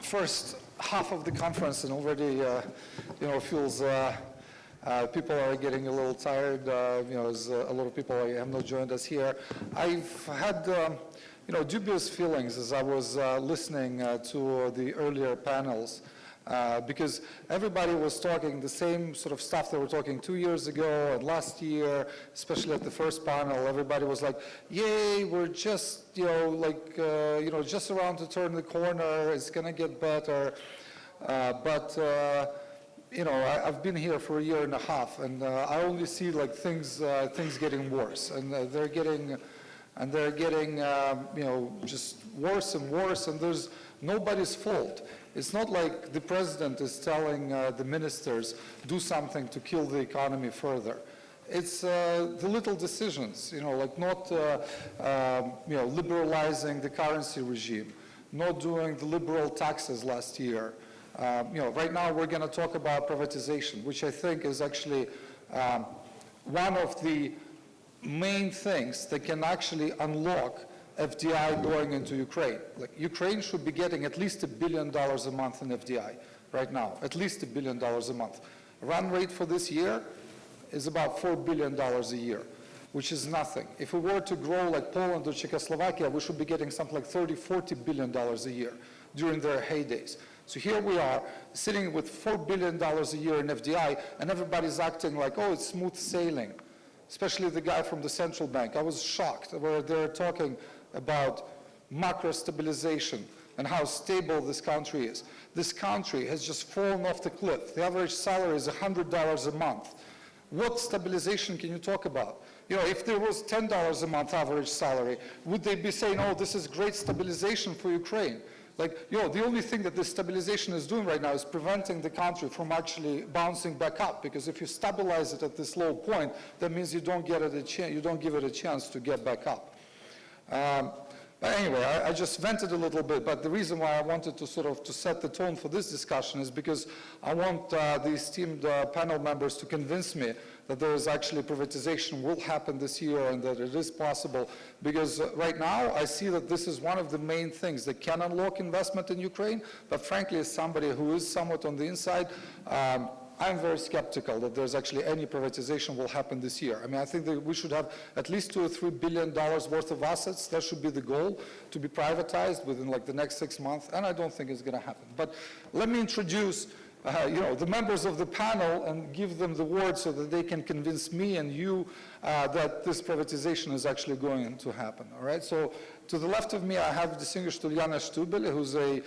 first half of the conference, and already, feels people are getting a little tired. As a lot of people have not joined us here. I've had, dubious feelings as I was listening to the earlier panels. Because everybody was talking the same sort of stuff they were talking 2 years ago and last year, especially at the first panel. Everybody was like, yay, we're just, just around to turn the corner, it's going to get better. I've been here for a year and a half, and I only see like things getting worse, and they're getting just worse and worse, and there's nobody's fault. It's not like the president is telling the ministers, do something to kill the economy further. It's the little decisions, like not liberalizing the currency regime, not doing the liberal taxes last year. Right now we're going to talk about privatization, which I think is actually one of the main things that can actually unlock FDI going into Ukraine. Like, Ukraine should be getting at least $1 billion a month in FDI right now, at least $1 billion a month. Run rate for this year is about $4 billion a year, which is nothing. If we were to grow like Poland or Czechoslovakia, we should be getting something like $30–40 billion a year during their heydays. So here we are sitting with $4 billion a year in FDI, and everybody's acting like, oh, it's smooth sailing, especially the guy from the central bank. I was shocked where they're talking about macro stabilization and how stable this country is. This country has just fallen off the cliff. The average salary is $100 a month. What stabilization can you talk about? If there was $10 a month average salary, would they be saying, oh, this is great stabilization for Ukraine? Like, the only thing that this stabilization is doing right now is preventing the country from actually bouncing back up, because if you stabilize it at this low point, that means you don't give it a chance to get back up. But anyway, I just vented a little bit, but the reason why I wanted to to set the tone for this discussion is because I want the esteemed panel members to convince me that there is actually privatization will happen this year and that it is possible, because right now I see that this is one of the main things that can unlock investment in Ukraine, but frankly, as somebody who is somewhat on the inside, I'm very skeptical that there's actually any privatization will happen this year. I mean, I think that we should have at least $2 or $3 billion worth of assets. That should be the goal, to be privatized within like the next 6 months, and I don't think it's going to happen. But let me introduce the members of the panel and give them the word so that they can convince me and you that this privatization is actually going to happen, all right? So to the left of me, I have distinguished Ulyana Shtybel, who's a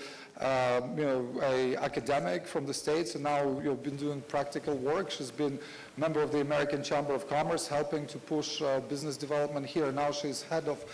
academic from the States, and now been doing practical work. She's been a member of the American Chamber of Commerce, helping to push business development here. Now she's head of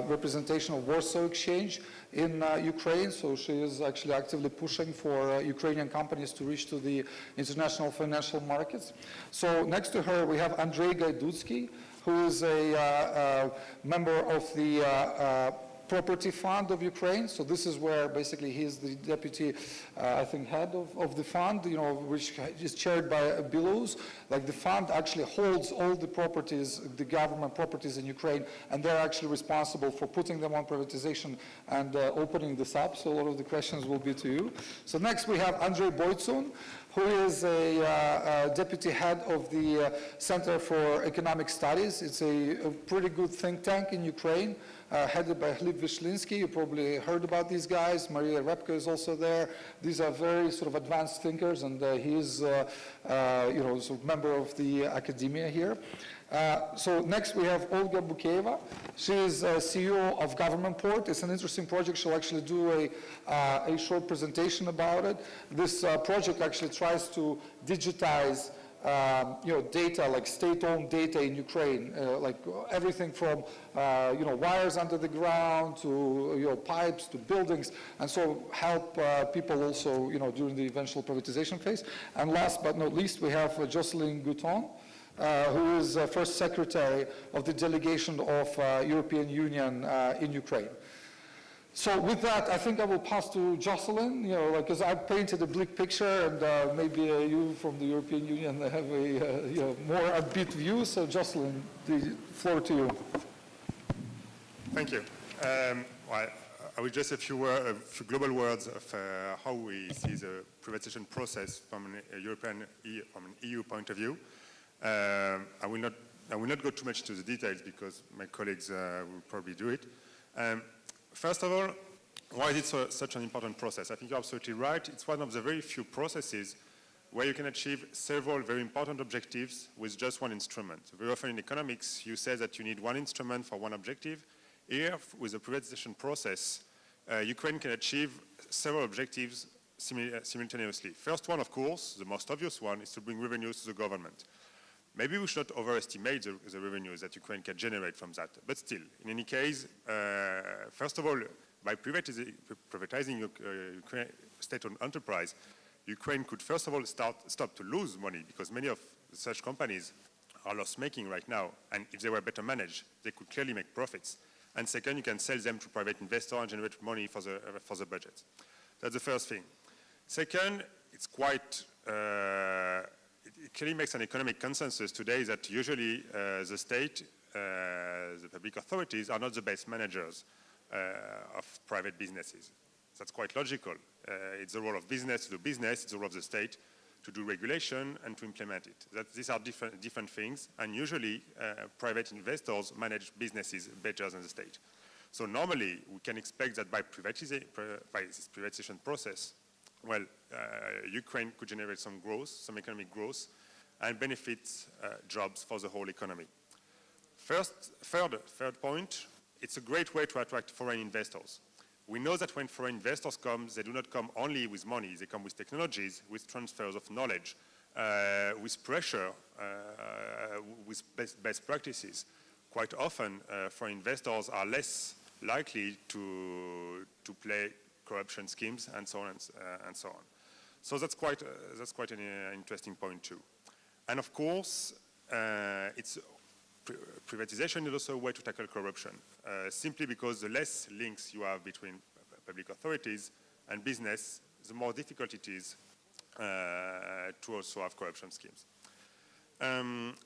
representation of Warsaw Exchange in Ukraine, so she is actually actively pushing for Ukrainian companies to reach to the international financial markets. So next to her, we have Andriy Gaidutskiy, who is a member of the Property Fund of Ukraine. So this is where basically he is the deputy, I think, head of the fund, which is chaired by Belarus. Like, the fund actually holds all the properties, the government properties in Ukraine, and they're actually responsible for putting them on privatization and opening this up. So a lot of the questions will be to you. So next we have Andriy Boytsun, who is a deputy head of the Center for Economic Studies. It's a pretty good think tank in Ukraine, headed by Gleb Vyshlinsky. You probably heard about these guys. Maria Repka is also there. These are very advanced thinkers, and he is, member of the academia here. So next we have Olga Bukreeva. She is CEO of GovPort. It's an interesting project. She'll actually do a short presentation about it. This project actually tries to digitize data, like state-owned data in Ukraine, like everything from, wires under the ground to, pipes to buildings, and so help people also, during the eventual privatization phase. And last but not least, we have Jocelyn Guitton, who is first secretary of the Delegation of European Union in Ukraine. So with that, I think I will pass to Jocelyn, because I painted a bleak picture, and maybe you from the European Union have a more upbeat view. So Jocelyn, the floor to you. Thank you. I will just a few global words of how we see the privatization process from an EU point of view. I will not go too much into the details because my colleagues will probably do it. First of all, why is it such an important process? I think you're absolutely right. It's one of the very few processes where you can achieve several very important objectives with just one instrument. Very often in economics, you say that you need one instrument for one objective. Here, with the privatization process, Ukraine can achieve several objectives simultaneously. First one, of course, the most obvious one, is to bring revenues to the government. Maybe we should not overestimate the revenues that Ukraine can generate from that. But still, in any case, first of all, by privatizing state-owned enterprise, Ukraine could first of all stop to lose money because many of such companies are loss-making right now. And if they were better managed, they could clearly make profits. And second, you can sell them to private investors and generate money for the budget. That's the first thing. Second, it's quite, it clearly makes an economic consensus today that usually the state, the public authorities are not the best managers of private businesses. That's quite logical. It's the role of business to do business, it's the role of the state to do regulation and to implement it. These are different things, and usually private investors manage businesses better than the state. So normally, we can expect that by this privatization process, well, Ukraine could generate some growth, some economic growth, and benefit jobs for the whole economy. Third point, it's a great way to attract foreign investors. We know that when foreign investors come, they do not come only with money, they come with technologies, with transfers of knowledge, with pressure, with best practices. Quite often, foreign investors are less likely to play corruption schemes and so on and so on. So that's quite an interesting point too. And of course, privatization is also a way to tackle corruption, simply because the less links you have between public authorities and business, the more difficult it is to also have corruption schemes.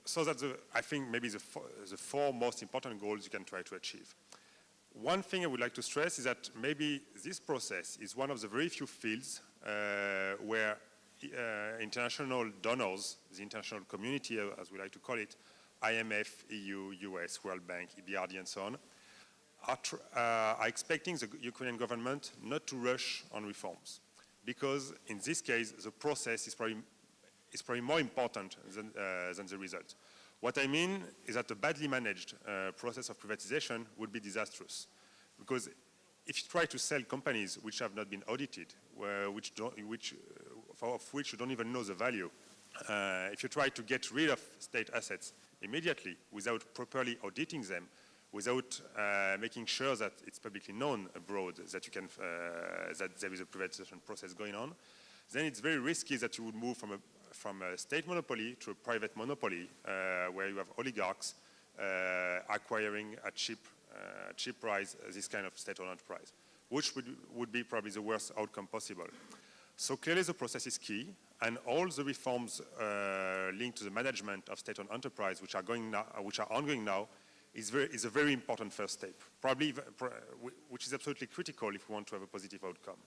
So that's, I think, maybe the four most important goals you can try to achieve. One thing I would like to stress is that maybe this process is one of the very few fields where international donors, the international community, as we like to call it, IMF, EU, US, World Bank, EBRD, and so on, are expecting the Ukrainian government not to rush on reforms. Because in this case, the process is probably more important than the result. What I mean is that a badly managed process of privatization would be disastrous. Because if you try to sell companies which have not been audited, of which you don't even know the value, if you try to get rid of state assets immediately without properly auditing them, without making sure that it's publicly known abroad that you can that there is a privatization process going on, then it's very risky that you would move from a state monopoly to a private monopoly where you have oligarchs acquiring at cheap price this kind of state-owned enterprise, which would be probably the worst outcome possible. So clearly the process is key, and all the reforms linked to the management of state-owned enterprise, which are ongoing now, is a very important first step, probably which is absolutely critical if we want to have a positive outcome.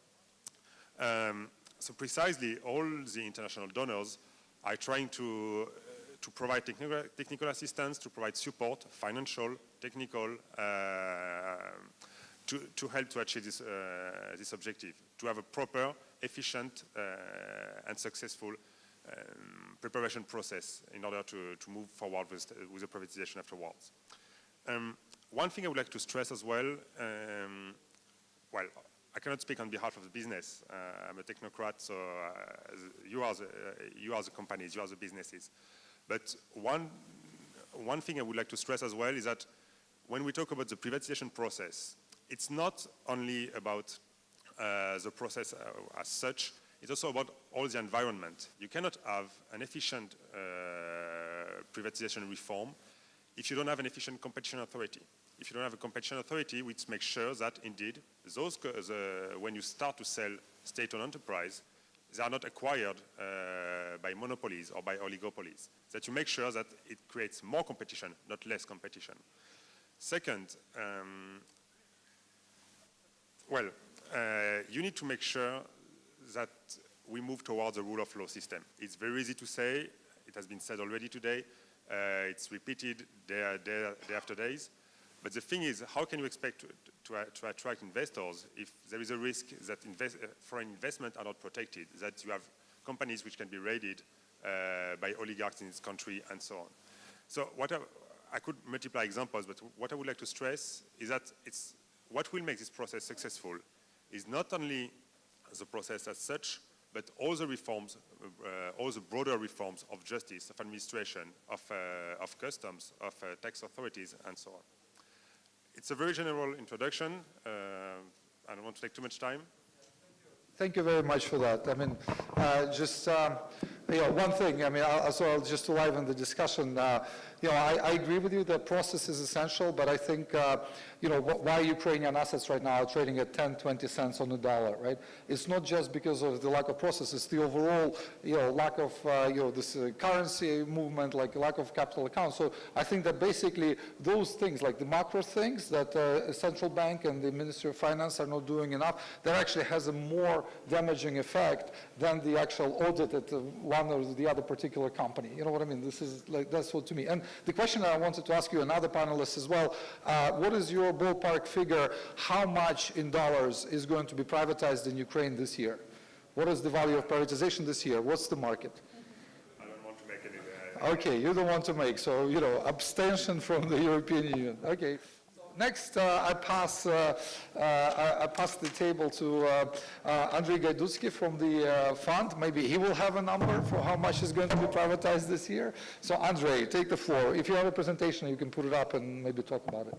So precisely, all the international donors are trying to provide technical assistance, to provide support, financial, technical, to help to achieve this objective, to have a proper, efficient, and successful preparation process in order to move forward with the privatization afterwards. One thing I would like to stress as well, well, I cannot speak on behalf of the business. I'm a technocrat, so you are the companies, you are the businesses. But one thing I would like to stress as well is that when we talk about the privatization process, it's not only about the process as such, it's also about all the environment. You cannot have an efficient privatization reform if you don't have an efficient competition authority. If you don't have a competition authority which makes sure that indeed when you start to sell state-owned enterprise, they are not acquired by monopolies or by oligopolies. That you make sure that it creates more competition, not less competition. Second, Well, you need to make sure that we move towards a rule of law system. It's very easy to say. It has been said already today. It's repeated day after days. But the thing is, how can you expect to attract investors if there is a risk that foreign investment are not protected, that you have companies which can be raided by oligarchs in this country and so on. So I could multiply examples, but what I would like to stress is that what will make this process successful is not only the process as such, but all the reforms, all the broader reforms of justice, of administration, of customs, of tax authorities, and so on. It's a very general introduction. I don't want to take too much time. Thank you very much for that. I mean, one thing, I mean, I'll just to liven the discussion, I agree with you that process is essential, but I think, why Ukrainian assets right now are trading at 10, 20 cents on the dollar, right? It's not just because of the lack of process, it's the overall, lack of, this currency movement, like lack of capital accounts. So I think that basically those things, like the macro things that a central bank and the Ministry of Finance are not doing enough, that actually has a more damaging effect than the actual audit at one or the other particular company. You know what I mean? This is like, that's what to me. And the question that I wanted to ask you, and other panelists as well, what is your ballpark figure? How much in dollars is going to be privatized in Ukraine this year? What is the value of privatization this year? What's the market? I don't want to make any. Okay, you don't want to make, so, abstention from the European Union. Okay. Next, I pass the table to Andriy Gaidutskiy from the fund. Maybe he will have a number for how much is going to be privatized this year. So Andriy, take the floor. If you have a presentation, you can put it up and maybe talk about it.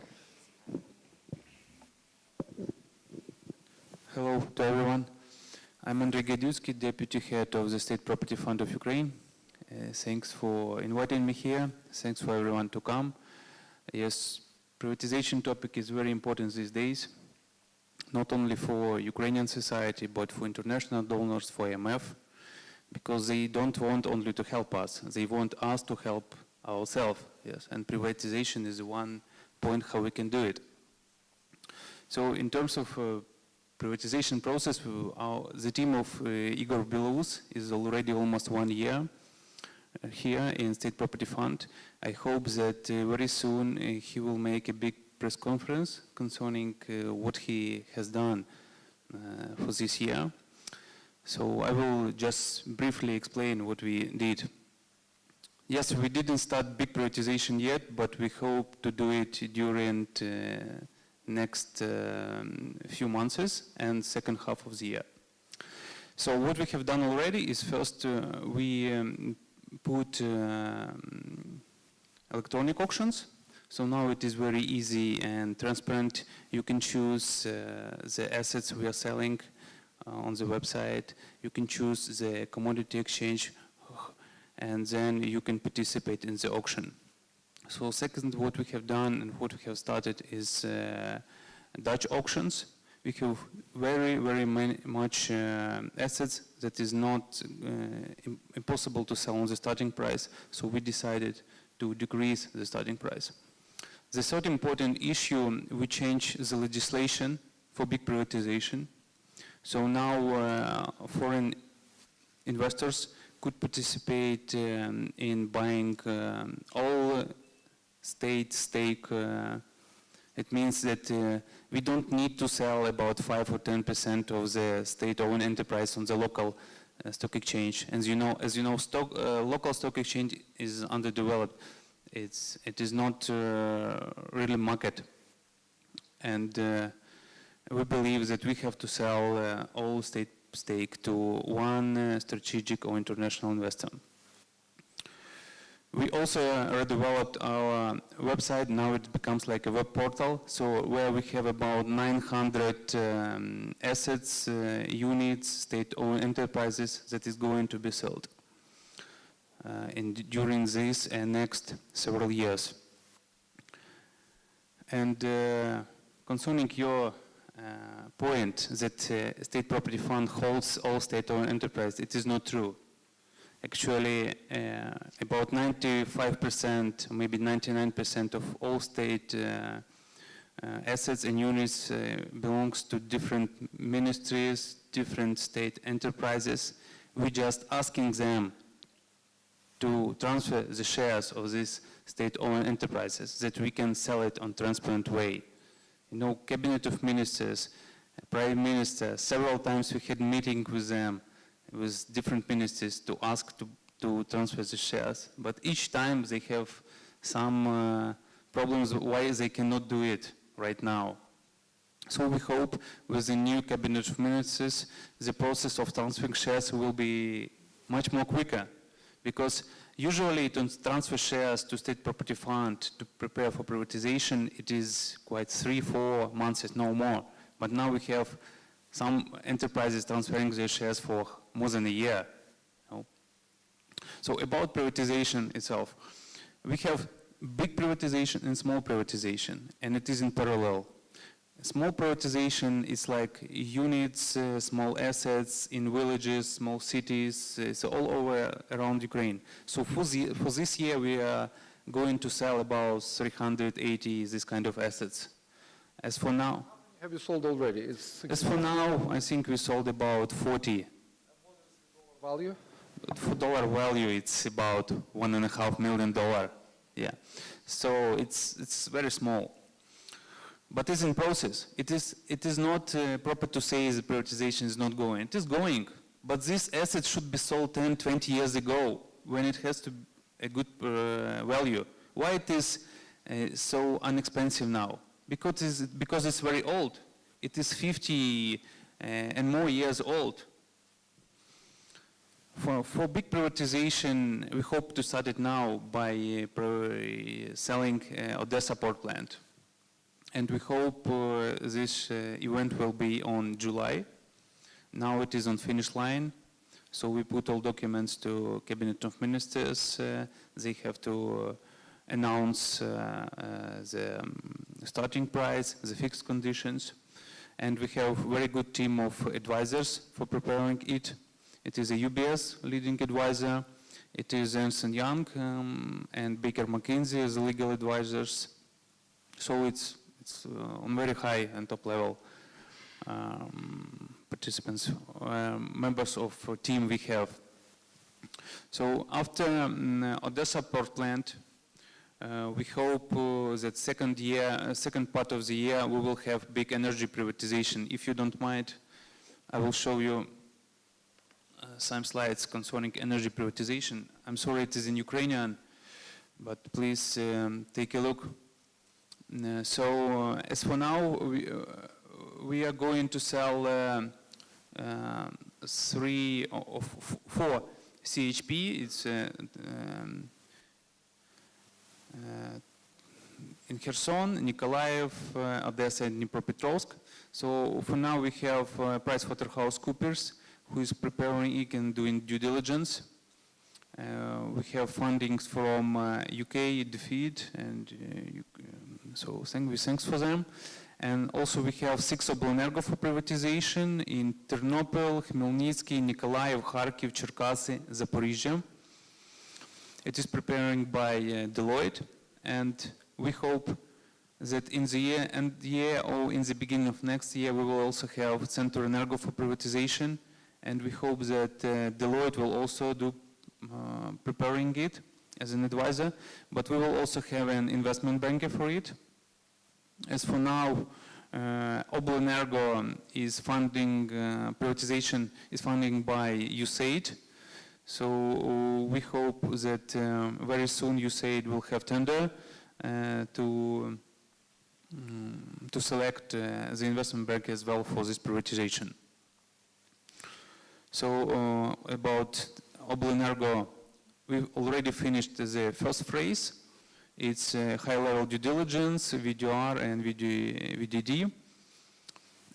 Hello to everyone. I'm Andriy Gaidutskiy, Deputy Head of the State Property Fund of Ukraine. Thanks for inviting me here. Thanks for everyone to come. Yes. Privatization topic is very important these days, not only for Ukrainian society, but for international donors, for IMF, because they don't want only to help us, they want us to help ourselves, yes, and privatization is one point how we can do it. So in terms of privatization process, the team of Igor Belous is already almost 1 year here in State Property Fund. I hope that very soon he will make a big press conference concerning what he has done for this year. So I will just briefly explain what we did. Yes, we didn't start big privatization yet, but we hope to do it during next few months and second half of the year. So what we have done already is first we put electronic auctions. So now it is very easy and transparent. You can choose the assets we are selling on the website. You can choose the commodity exchange, and then you can participate in the auction. So second, what we have done and what we have started is Dutch auctions. We have very much assets that is not impossible to sell on the starting price, so we decided to decrease the starting price. The third important issue, we changed the legislation for big privatization. So now foreign investors could participate in buying all state stake. It means that we don't need to sell about 5 or 10% of the state-owned enterprise on the local stock exchange. As you know, local stock exchange is underdeveloped. It is not really market, and we believe that we have to sell all state stake to one strategic or international investor. We also redeveloped our website. Now it becomes like a web portal, so where we have about 900 assets, units, state-owned enterprises that is going to be sold during this and next several years. And concerning your point that State Property Fund holds all state-owned enterprise, it is not true. Actually, about 95%, maybe 99% of all state assets and units belongs to different ministries, different state enterprises. We're just asking them to transfer the shares of these state-owned enterprises that we can sell it on transparent way. You know, Cabinet of Ministers, Prime Minister, several times we had meeting with them, with different ministers to ask to transfer the shares. But each time they have some problems why they cannot do it right now. So we hope with the new Cabinet of Ministers, the process of transferring shares will be much more quicker. Because usually to transfer shares to state property fund to prepare for privatization, it is quite 3-4 months, no more. But now we have some enterprises transferring their shares for more than a year. So about privatization itself, we have big privatization and small privatization, and it is in parallel. Small privatization is like units, small assets in villages, small cities, it's all over around Ukraine. So for this year, we are going to sell about 380 this kind of assets. As for now, Have you sold already? as for now, I think we sold about 40. Value? For dollar value, it's about $1.5 million. Yeah, so it's very small. But it's in process. It is not proper to say the privatization is not going. It is going, but this asset should be sold 10, 20 years ago when it has to a good value. Why it is so inexpensive now? Because it's very old. It is 50 and more years old. For big privatization, we hope to start it now by selling Odessa port plant. And we hope this event will be on July. Now it is on finish line. So we put all documents to Cabinet of Ministers. They have to announce the starting price, the fixed conditions. And we have a very good team of advisors for preparing it. It is a UBS leading advisor. It is Ernst & Young and Baker McKinsey as legal advisors. So it's on very high and top level participants, members of team we have. So after Odessa port plant, we hope that second part of the year, we will have big energy privatization. If you don't mind, I will show you some slides concerning energy privatization. I'm sorry it is in Ukrainian, but please take a look. So as for now, we are going to sell 3 or 4 CHP. It's in Kherson, Nikolaev, Odessa, and Dnipropetrovsk. So for now, we have PricewaterhouseCoopers, who is preparing it and doing due diligence. We have fundings from UK, DFID, and so thanks for them. And also we have 6 Oblenergo for privatization in Ternopil, Khmelnytsky, Nikolaev, Kharkiv, Cherkasy, Zaporizhzhia. It is preparing by Deloitte, and we hope that in the end year or in the beginning of next year, we will also have Center Energo for privatization, and we hope that Deloitte will also do preparing it as an advisor, but we will also have an investment banker for it. As for now, Oblenergo is funding, privatization is funding by USAID. So we hope that very soon USAID will have tender to select the investment bank as well for this privatization. So about Oblenergo, we've already finished the first phase. It's high-level due diligence, VDR and VDD.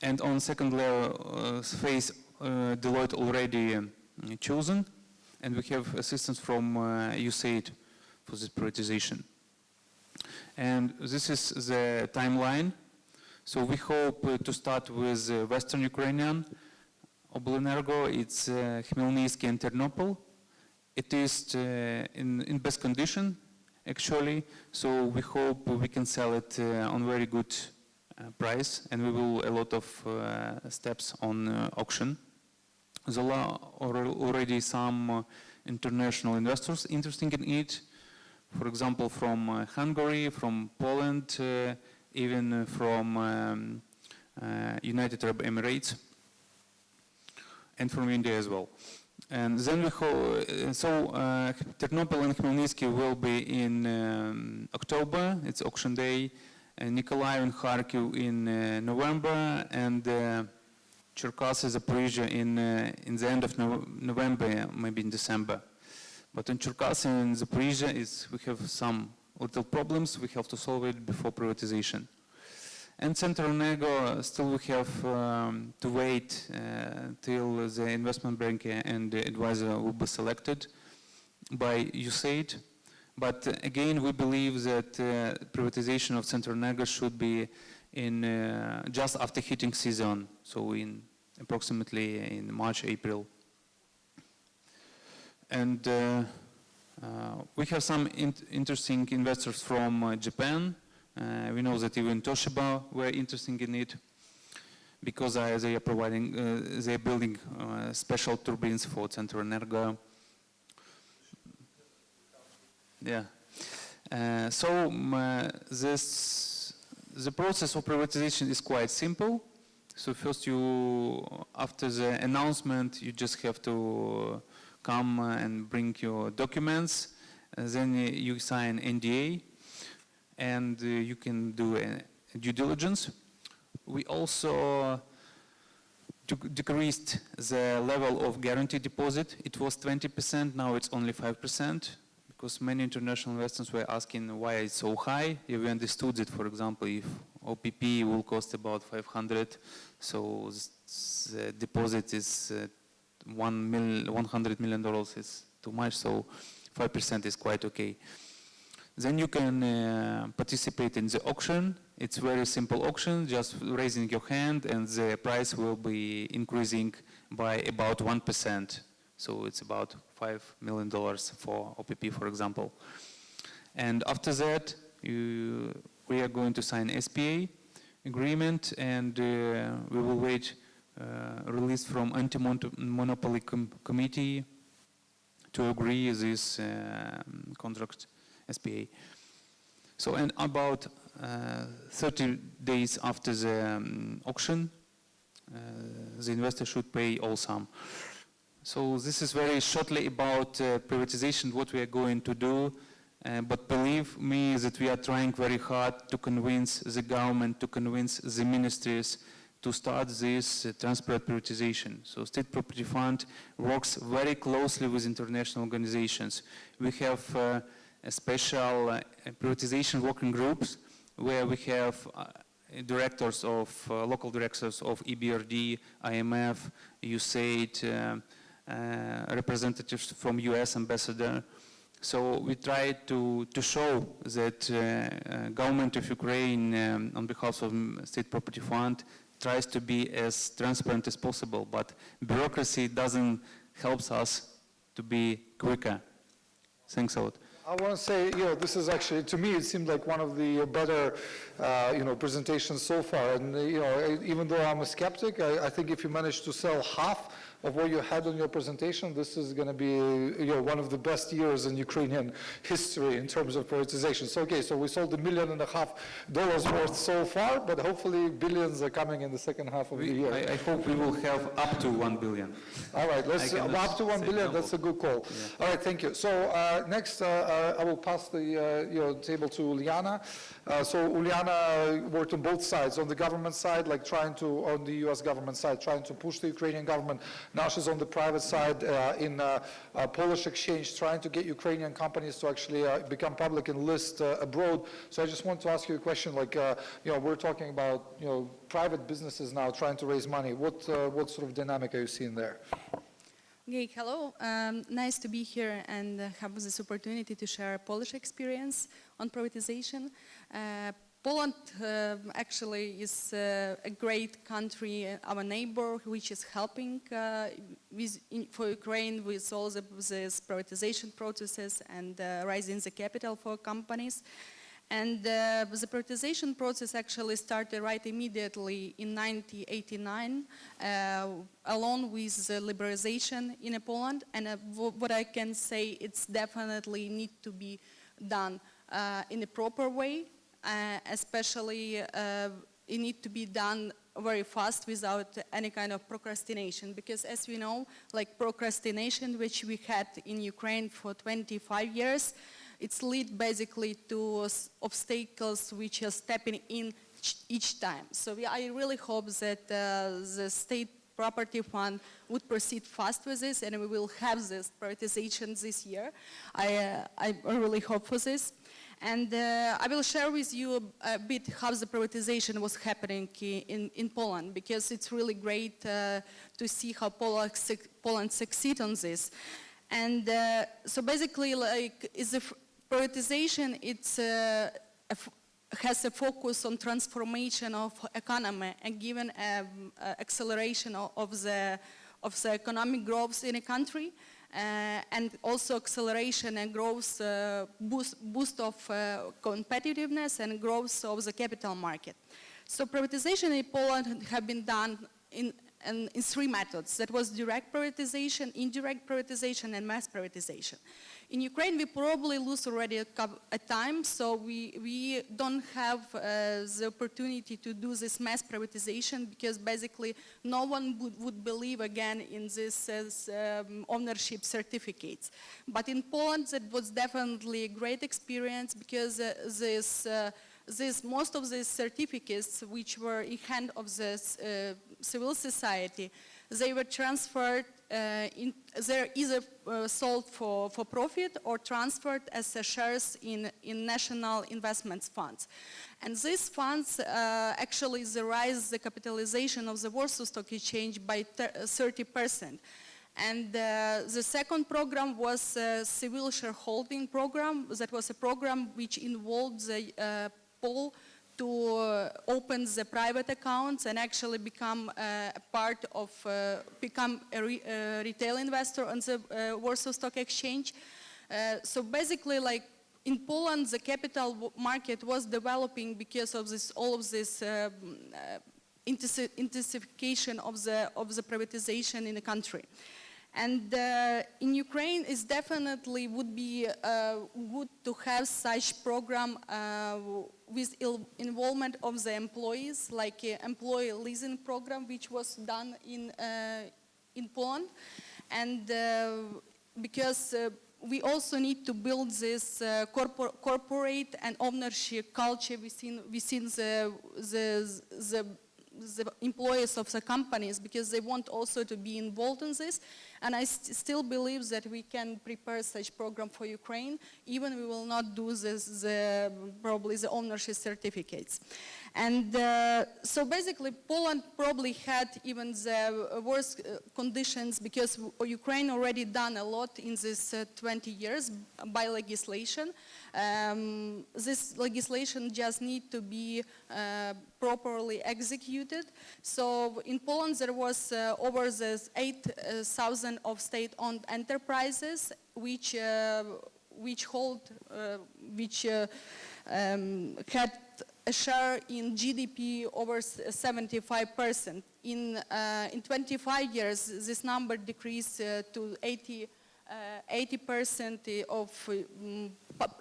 And on second level phase, Deloitte already chosen, and we have assistance from USAID for this privatization. And this is the timeline. So we hope to start with Western Ukrainian Oblenergo. It's Khmelnytsky and Ternopil. It is in best condition, actually. So we hope we can sell it on very good price, and we will a lot of steps on auction. There are already some international investors interested in it. For example, from Hungary, from Poland, even from United Arab Emirates, and from India as well. And then we Ternopil and Khmelnytsky will be in October, it's auction day, and Nikolaev and Kharkiv in November, and Cherkasy, Zaporizhzhia in the end of November, maybe in December. But in Cherkasy and Zaporizhzhia we have some little problems, we have to solve it before privatization. And Centroenergo, still we have to wait till the investment bank and the advisor will be selected by USAID. But again, we believe that privatization of Centroenergo should be in just after heating season, so in approximately in March, April. And we have some interesting investors from Japan. We know that even Toshiba were interested in it because they are providing, they are building special turbines for Centroenergo. Yeah. The process of privatization is quite simple. So first after the announcement, you just have to come and bring your documents. Then you sign NDA. And you can do a due diligence. We also decreased the level of guaranteed deposit. It was 20%, now it's only 5%, because many international investors were asking why it's so high. We understood that, for example, if OPP will cost about 500, so the deposit is $100 million is too much, so 5% is quite okay. Then you can participate in the auction. It's very simple auction, just raising your hand and the price will be increasing by about 1%. So it's about $5 million for OPP, for example. And after that, we are going to sign SPA agreement and we will wait release from Anti-Monopoly Committee to agree this contract SPA. So, and about 30 days after the auction, the investor should pay all sum. So this is very shortly about privatization, what we are going to do, but believe me that we are trying very hard to convince the government, to convince the ministries to start this transparent privatization. So State Property Fund works very closely with international organizations. We have a special privatization working groups where we have directors of, local directors of EBRD, IMF, USAID, representatives from US ambassador. So we try to show that government of Ukraine on behalf of State Property Fund tries to be as transparent as possible, but bureaucracy doesn't help us to be quicker. Thanks a lot. I want to say, this is actually, to me, it seemed like one of the better, presentations so far. And, even though I'm a skeptic, I think if you manage to sell half of what you had on your presentation, this is going to be, one of the best years in Ukrainian history in terms of privatization. So, okay, so we sold $1.5 million worth so far, but hopefully billions are coming in the second half of the year. I hope we will have up to 1 billion. All right, let's up to 1 billion. That's a good call. Yeah. All right, thank you. So next, I will pass the table to Ulyana. So Ulyana worked on both sides, on the government side, like on the U.S. government side, trying to push the Ukrainian government. Now she's on the private side in Polish exchange, trying to get Ukrainian companies to actually become public and list abroad. So I just want to ask you a question, like, we're talking about, private businesses now trying to raise money. What sort of dynamic are you seeing there? Okay, hello. Nice to be here and have this opportunity to share a Polish experience on privatization. Poland actually is a great country, our neighbor, which is helping for Ukraine with all these privatization processes and raising the capital for companies. And the privatization process actually started right immediately in 1989, along with the liberalization in Poland. And what I can say, it's definitely need to be done in a proper way, especially it need to be done very fast without any kind of procrastination. Because as we know, like procrastination, which we had in Ukraine for 25 years, it's lead basically to obstacles which are stepping in each time. So I really hope that the state property fund would proceed fast with this, and we will have this privatization this year. I really hope for this. And I will share with you a bit how the privatization was happening in Poland, because it's really great to see how Poland succeed on this. And so basically, like, privatization, has a focus on transformation of economy and given acceleration of the economic growth in a country, and also acceleration and growth, boost of competitiveness and growth of the capital market. So privatization in Poland have been done in three methods. That was direct privatization, indirect privatization, and mass privatization. In Ukraine, we probably lose already a time, so we don't have the opportunity to do this mass privatization, because basically no one would believe again in this as ownership certificates. But in Poland, that was definitely a great experience, because most of these certificates, which were in hand of the civil society, they were transferred, they're either sold for profit or transferred as shares in national investment funds. And these funds actually raise the capitalization of the Warsaw Stock Exchange by 30%. And the second program was a civil shareholding program. That was a program which involved the Pole to open the private accounts and actually become a part of, become a retail investor on the Warsaw Stock Exchange. So basically, like, in Poland, the capital market was developing because of this, all of this intensification of the privatization in the country. And in Ukraine, it definitely would be good to have such program with involvement of the employees, like employee leasing program, which was done in Poland. And because we also need to build this corporate and ownership culture within the employees of the companies, because they want also to be involved in this. And I still believe that we can prepare such program for Ukraine, even we will not do this, probably the ownership certificates. And so basically Poland probably had even the worst conditions, because Ukraine already done a lot in this 20 years by legislation. This legislation just need to be properly executed. So in Poland there was over the 8,000 of state-owned enterprises which had a share in GDP over 75%. In 25 years, this number decreased to 80% of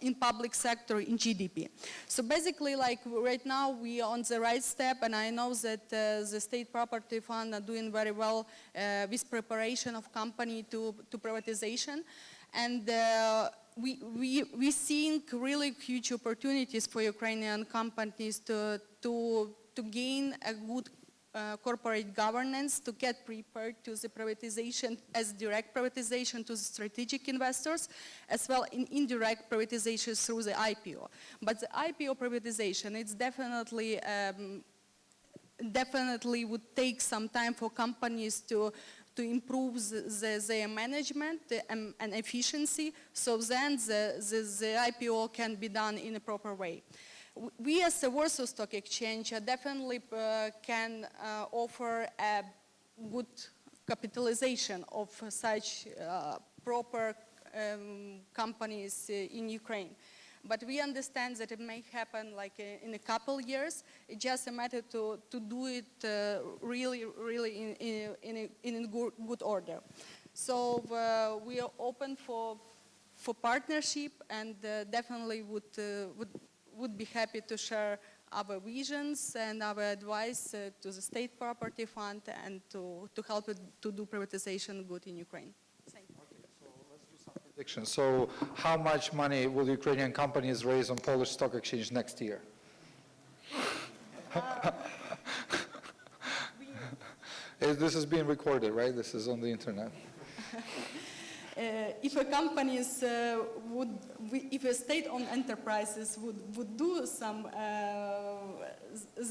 in public sector in GDP. So basically, like right now, we are on the right step, and I know that the state property fund are doing very well with preparation of company to privatization, and we seeing really huge opportunities for Ukrainian companies to gain a good corporate governance, to get prepared to the privatization as direct privatization to the strategic investors, as well in indirect privatization through the IPO. But the IPO privatization, it's definitely would take some time for companies to improve their management and efficiency, so then the IPO can be done in a proper way. We as the Warsaw Stock Exchange definitely can offer a good capitalization of such proper companies in Ukraine. but we understand that it may happen like in a couple years. It's just a matter to do it really in a good order. So we are open for partnership, and definitely would be happy to share our visions and our advice to the State Property Fund and to help it to do privatization good in Ukraine. Thank you. Okay, so let's do some predictions. So how much money will Ukrainian companies raise on Polish stock exchange next year? This is being recorded, right? This is on the internet. If a companies if a state-owned enterprises would do some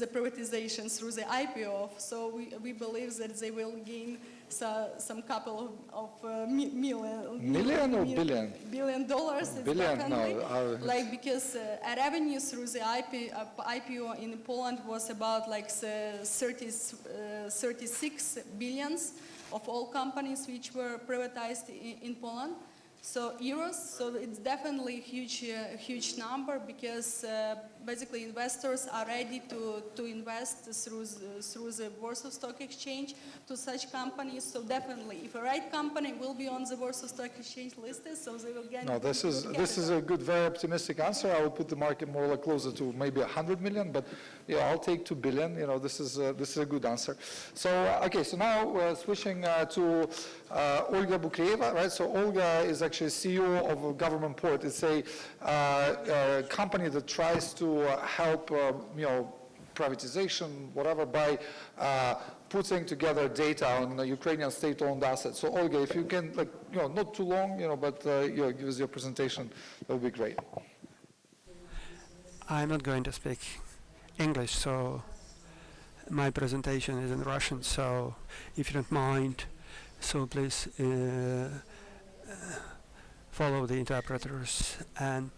the privatization through the IPO, so we believe that they will gain some couple of Million or billion? $billion. Billion, Definitely. no. Like because revenue through the IPO in Poland was about like 36 billions of all companies which were privatized in Poland. So euros, so it's definitely a huge number because basically investors are ready to invest through the Warsaw Stock Exchange to such companies. So definitely, if a right company will be on the Warsaw Stock Exchange listed, so they will get. No, this is a good, very optimistic answer. I would put the market more like closer to maybe 100 million, but yeah, I'll take 2 billion. You know, this is a good answer. So okay, so now we're switching to Olga Bukreeva, right? So Olga is actually CEO of a government port. It's a company that tries to help, privatization, whatever, by putting together data on Ukrainian state-owned assets. So Olga, if you can, not too long, but give us your presentation, that would be great. I'm not going to speak English, so my presentation is in Russian. So if you don't mind, so please follow the interpreters. And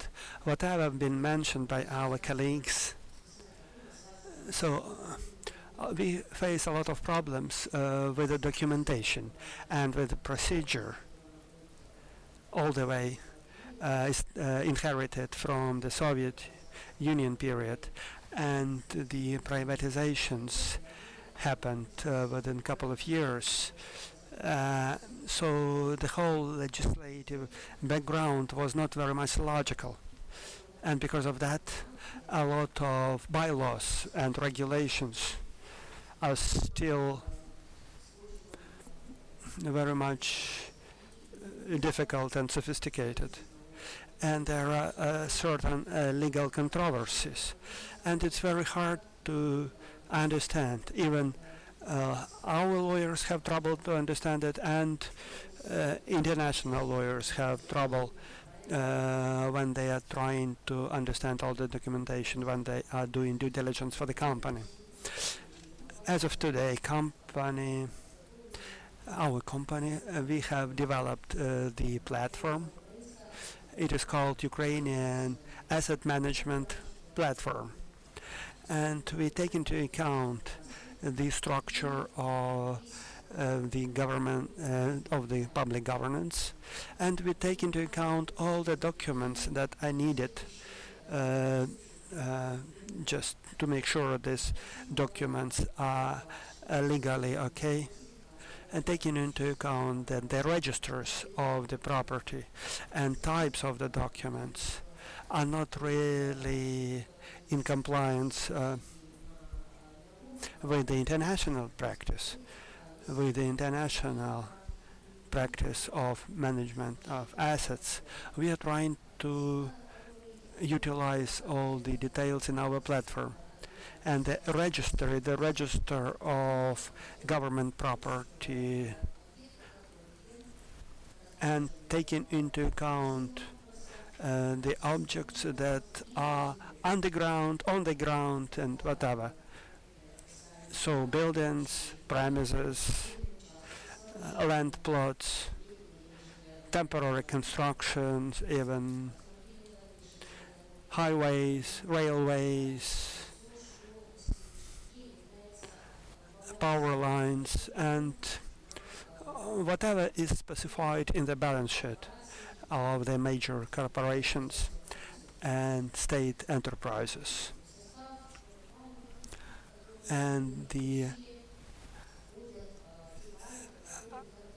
whatever have been mentioned by our colleagues, so we face a lot of problems with the documentation and with the procedure all the way inherited from the Soviet Union period, and the privatizations happened within a couple of years. So the whole legislative background was not very much logical, and because of that a lot of bylaws and regulations are still very much difficult and sophisticated, and there are certain legal controversies, and it's very hard to understand. Even our lawyers have trouble to understand it, and international lawyers have trouble when they are trying to understand all the documentation when they are doing due diligence for the company. As of today, our company, we have developed the platform. It is called Ukrainian Asset Management Platform, and we take into account the structure of the government, of the public governance, and we take into account all the documents that are needed just to make sure these documents are legally okay, and taking into account that the registers of the property and types of the documents are not really in compliance with the international practice, of management of assets. We are trying to utilize all the details in our platform, and the register of government property, and taking into account the objects that are underground, on the ground, and whatever. So buildings, premises, land plots, temporary constructions, even highways, railways, power lines, and whatever is specified in the balance sheet of the major corporations. and state enterprises. And the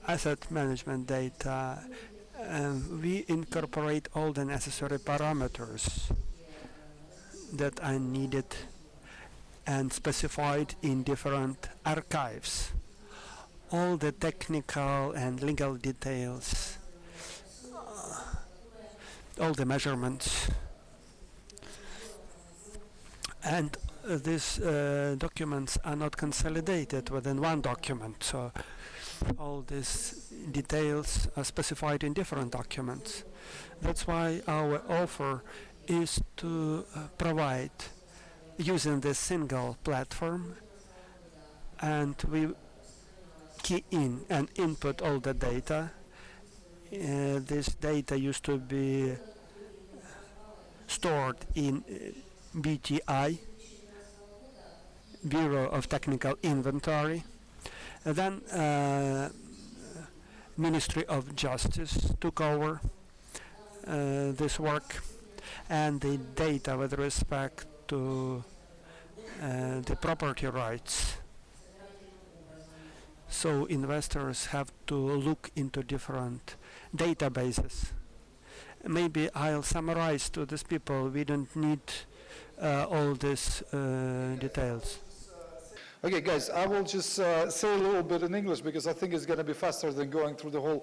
asset management data, we incorporate all the necessary parameters that are needed and specified in different archives. All the technical and legal details, all the measurements, and these documents are not consolidated within one document, so all these details are specified in different documents. That's why our offer is to provide using this single platform, and we key in and input all the data. This data used to be stored in BTI, Bureau of Technical Inventory. And then Ministry of Justice took over this work, and the data with respect to the property rights. So investors have to look into different databases. Maybe I'll summarize to these people. We don't need all these details. Okay, guys, I will just say a little bit in English because I think it's going to be faster than going through the whole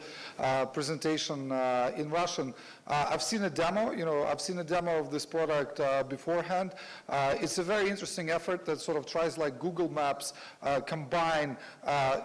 presentation in Russian. I've seen a demo, I've seen a demo of this product beforehand. It's a very interesting effort that sort of tries, like Google Maps, combine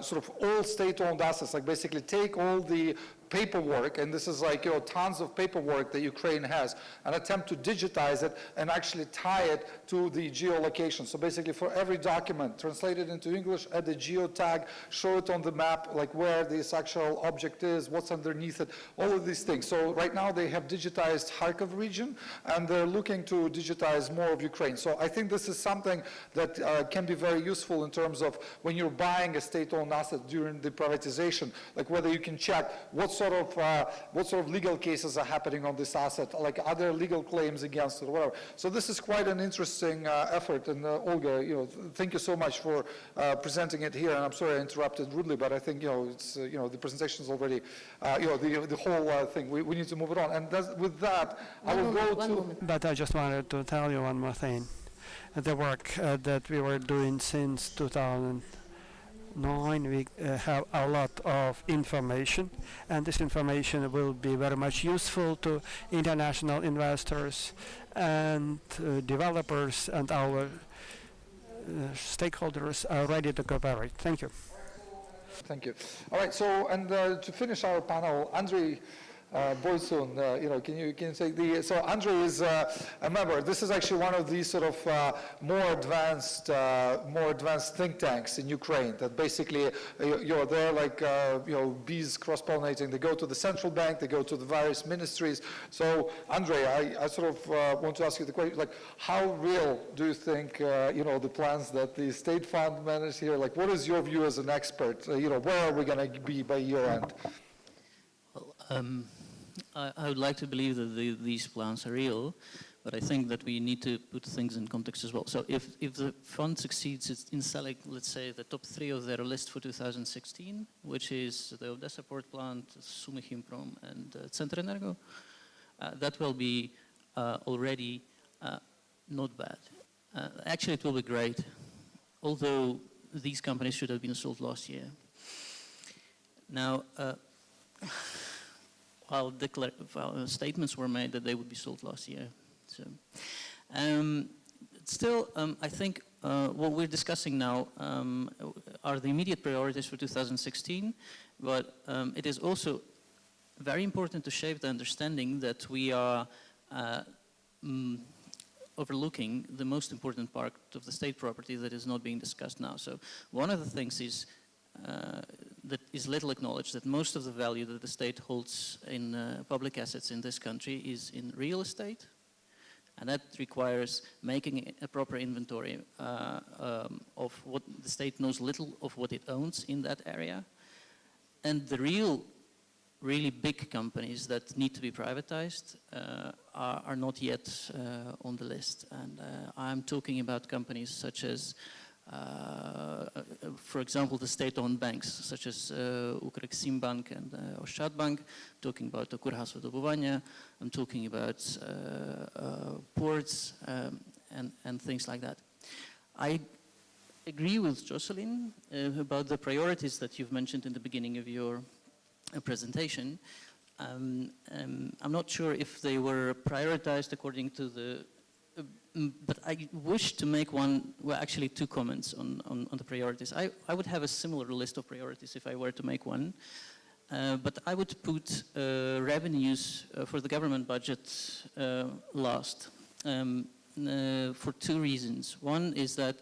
sort of all state-owned assets, like basically take all the paperwork, and this is like tons of paperwork that Ukraine has, and attempt to digitize it and actually tie it to the geolocation. So basically for every document, translate it into English, add a geotag, show it on the map, like where this actual object is, what's underneath it, all of these things. So right now they have digitized Kharkov region, and they're looking to digitize more of Ukraine. So I think this is something that can be very useful in terms of when you're buying a state-owned asset during the privatization, like whether you can check what sort of legal cases are happening on this asset, like other legal claims against it, or whatever. So this is quite an interesting effort. And Olga, thank you so much for presenting it here. And I'm sorry I interrupted rudely, but I think it's the presentation is already the whole thing. We need to move it on. And with that, I will go to. But I just wanted to tell you one more thing. The work that we were doing since 2009, we have a lot of information, and this information will be very much useful to international investors and developers, and our stakeholders are ready to cooperate. Thank you. Thank you. All right, so, and to finish our panel, Andriy Boytsun, can you say so Andriy is a member. This is actually one of these sort of more advanced think tanks in Ukraine that basically, they're like, bees cross-pollinating. They go to the central bank, they go to the various ministries. So Andriy, I sort of want to ask you the question, like, how real do you think, the plans that the state fund managed here, like, what is your view as an expert? Where are we going to be by year end? Well, I would like to believe that these plans are real, but I think that we need to put things in context as well. So if the fund succeeds in selling, let's say, the top 3 of their list for 2016, which is the Odessa port plant, Sumy Himprom, and Centrenergo, that will be already not bad. Actually, it will be great, although these companies should have been sold last year. Now, while statements were made that they would be sold last year. So, still, I think what we're discussing now are the immediate priorities for 2016, but it is also very important to shape the understanding that we are overlooking the most important part of the state property that is not being discussed now. So one of the things is that is little acknowledged, that most of the value that the state holds in public assets in this country is in real estate, and that requires making a proper inventory of what the state knows little of what it owns in that area. And the real really big companies that need to be privatized are not yet on the list. And I'm talking about companies such as, for example, the state-owned banks, such as Ukreksimbank and Oszczędbank, talking about Kurhasvydobywanie, I'm talking about ports and things like that. I agree with Jocelyn about the priorities that you've mentioned in the beginning of your presentation. I'm not sure if they were prioritized according to the, but I wish to make actually two comments on the priorities. I would have a similar list of priorities if I were to make one, but I would put revenues for the government budget last for two reasons. One is that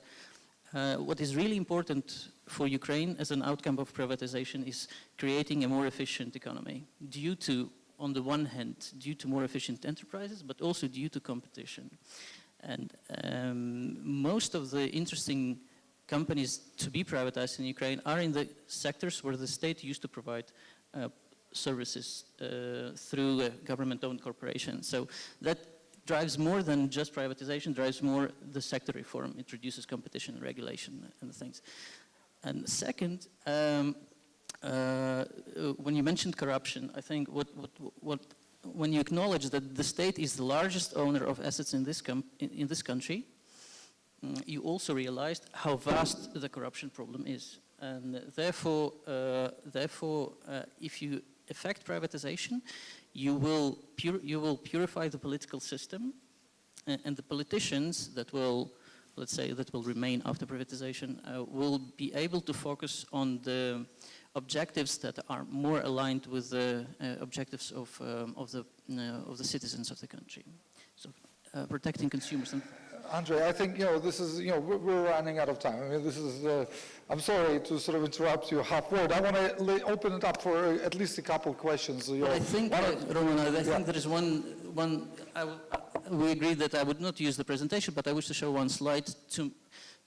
what is really important for Ukraine as an outcome of privatization is creating a more efficient economy due to, on the one hand, due to more efficient enterprises, but also due to competition. And most of the interesting companies to be privatized in Ukraine are in the sectors where the state used to provide services through a government-owned corporation. So that drives more than just privatization, drives more the sector reform, introduces competition and regulation and things. And second, when you mentioned corruption, I think when you acknowledge that the state is the largest owner of assets in this country, you also realized how vast the corruption problem is. And therefore, if you effect privatization, you will purify the political system, and the politicians that will, let's say, that will remain after privatization will be able to focus on the objectives that are more aligned with the objectives of the citizens of the country. So protecting consumers. Andriy, I think, this is, we're running out of time. I mean, this is, I'm sorry to sort of interrupt you half-word. I want to open it up for at least a couple of questions. Well, I think, Roman, I think there is one we agreed that I would not use the presentation, but I wish to show one slide to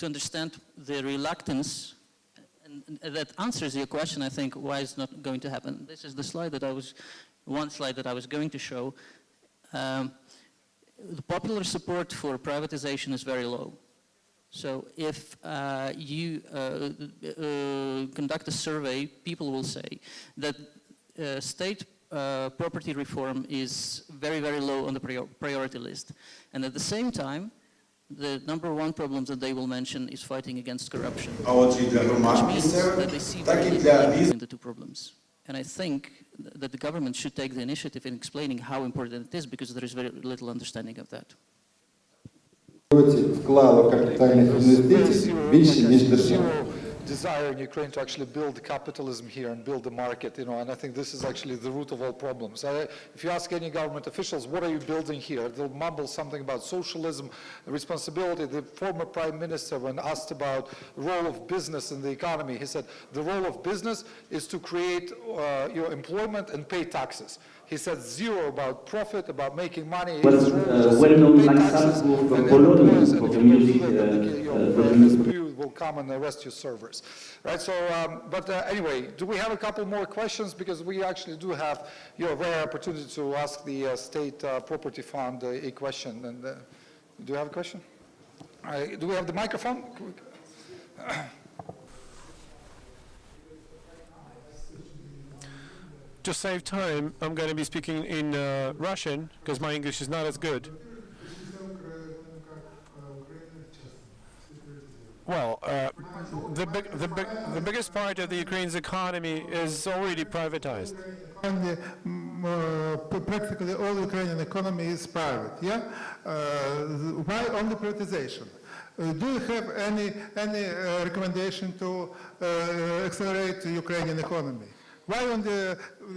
understand the reluctance, and that answers your question, I think, why it's not going to happen. This is the slide that one slide that I was going to show. The popular support for privatization is very low. So if you conduct a survey, people will say that state property reform is very, very low on the priority list. And at the same time, the #1 problem that they will mention is fighting against corruption, which means that they see very little between the two problems. And I think that the government should take the initiative in explaining how important it is, because there is very little understanding of that. Desire in Ukraine to actually build capitalism here and build the market, and I think this is actually the root of all problems. If you ask any government officials, what are you building here? They'll mumble something about socialism, responsibility. The former prime minister, when asked about the role of business in the economy, he said, the role of business is to create employment and pay taxes. He said zero about profit, about making money. Well-known Langsat from Bologna for the music. Will come and arrest your servers, right? So, anyway, do we have a couple more questions? Because we actually do have a rare opportunity to ask the State Property Fund a question. And do you have a question? Do we have the microphone? To save time, I'm going to be speaking in Russian because my English is not as good. Well, the biggest part of the Ukraine's economy is already privatized. Practically all Ukrainian economy is private. Yeah. Why only privatization? Do you have any recommendation to accelerate the Ukrainian economy? Why only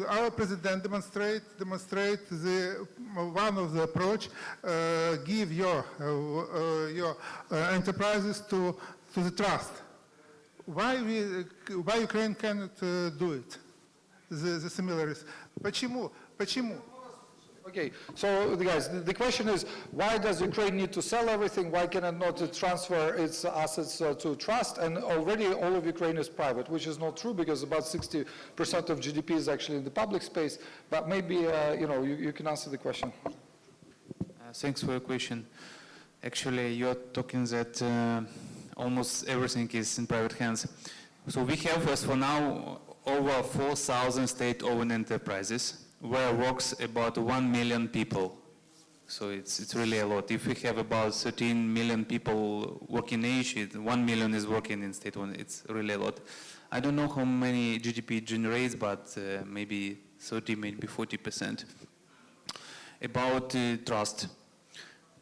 our president demonstrate the one of the approach, give your enterprises to the trust. Why Ukraine cannot do it? The similarities. Почему? Okay, so guys, the question is, why does Ukraine need to sell everything? Why can it not transfer its assets to trust? And already all of Ukraine is private, which is not true because about 60% of GDP is actually in the public space. But maybe, you can answer the question. Thanks for your question. Actually, you're talking that almost everything is in private hands. So we have, as for now, over 4,000 state-owned enterprises, where works about 1 million people. So it's really a lot. If we have about 13 million people working age, 1 million is working in state-owned, it's really a lot. I don't know how many GDP it generates, but maybe 30, maybe 40%. About trust.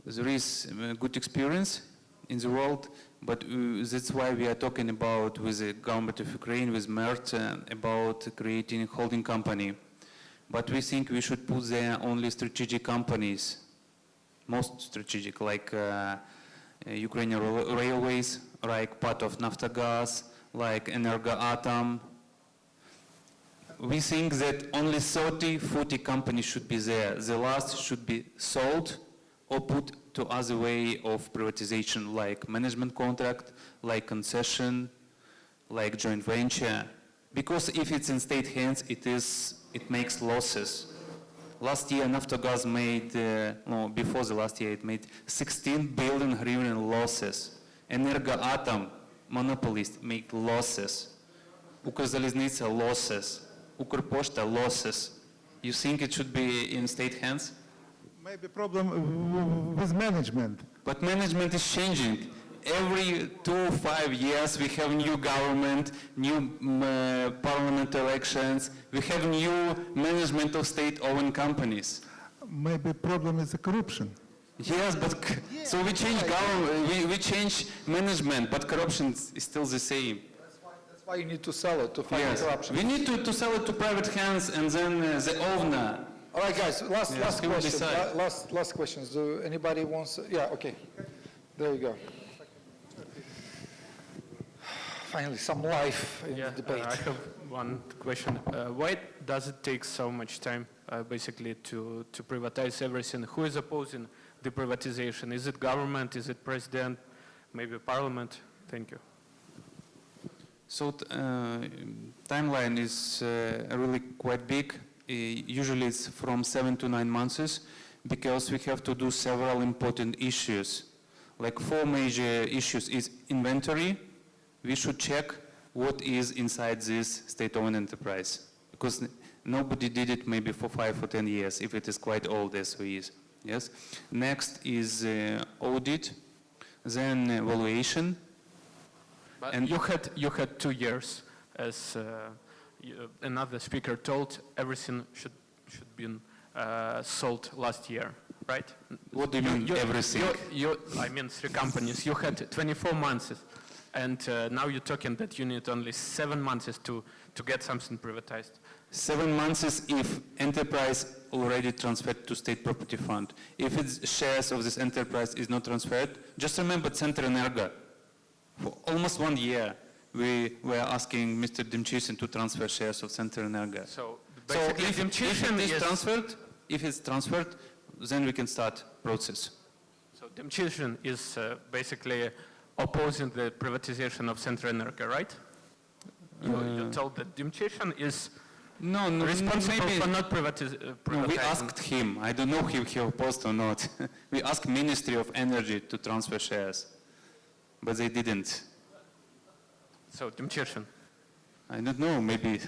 There is a good experience in the world, but that's why we are talking about with the government of Ukraine, with MERT, about creating a holding company. But we think we should put there only strategic companies, most strategic, like Ukrainian railways, like part of Naftogaz, like Energoatom. We think that only 30, 40 companies should be there. The last should be sold or put to other way of privatization, like management contract, like concession, like joint venture. Because if it's in state hands, it makes losses. Last year, Naftogaz made, before the last year, it made 16 billion hryvnia in losses. Energoatom, monopolist, make losses. Ukrzaliznytsia, losses. Ukrposhta, losses. You think it should be in state hands? Maybe problem with management. But management is changing. Every 2 or 5 years, we have new government, new parliament elections. We have new management of state-owned companies. Maybe problem is the corruption. Yes, but so we change government, we change management, but corruption is still the same. That's why you need to sell it to fight corruption. We need to sell it to private hands, and then the owner. All right, guys. Last question. Last questions. Do anybody wants? Yeah. Okay. There you go. Finally, some life in the debate. I have one question. Why does it take so much time, basically, to privatize everything? Who is opposing the privatization? Is it government? Is it president? Maybe parliament? Thank you. So timeline is really quite big. Usually it's from 7 to 9 months, because we have to do several important issues. Like 4 major issues is inventory. We should check what is inside this state-owned enterprise, because nobody did it maybe for 5 or 10 years, if it is quite old as we is. Yes. Next is audit, then evaluation. But and you had 2 years, as another speaker told. Everything should be sold last year, right? What do you mean everything? I mean 3 companies. You had 24 months. And now you're talking that you need only 7 months to get something privatized. 7 months if enterprise already transferred to state property fund. If its shares of this enterprise is not transferred, just remember Centrenergo. For almost 1 year, we were asking Mr. Demchyshin to transfer shares of Centrenergo. So if it's transferred, then we can start process. So Demchyshin is basically opposing the privatization of Centrenergo, right? You told that Demchyshin is responsible for not privatizing. No, we asked him. I don't know if he opposed or not. We asked Ministry of Energy to transfer shares, but they didn't. So Demchyshin? I don't know. Maybe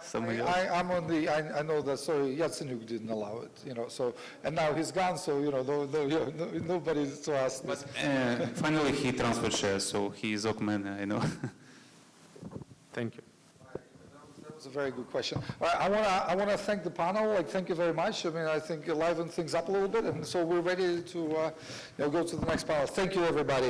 somebody else. I know that. Sorry, Yatsenyuk didn't allow it. So and now he's gone. So nobody's to ask. But finally, he transferred shares, so he is Okman. I know. Thank you. That was a very good question. All right, I want to thank the panel. Thank you very much. I mean, I think you livened things up a little bit, and so we're ready to go to the next panel. Thank you, everybody.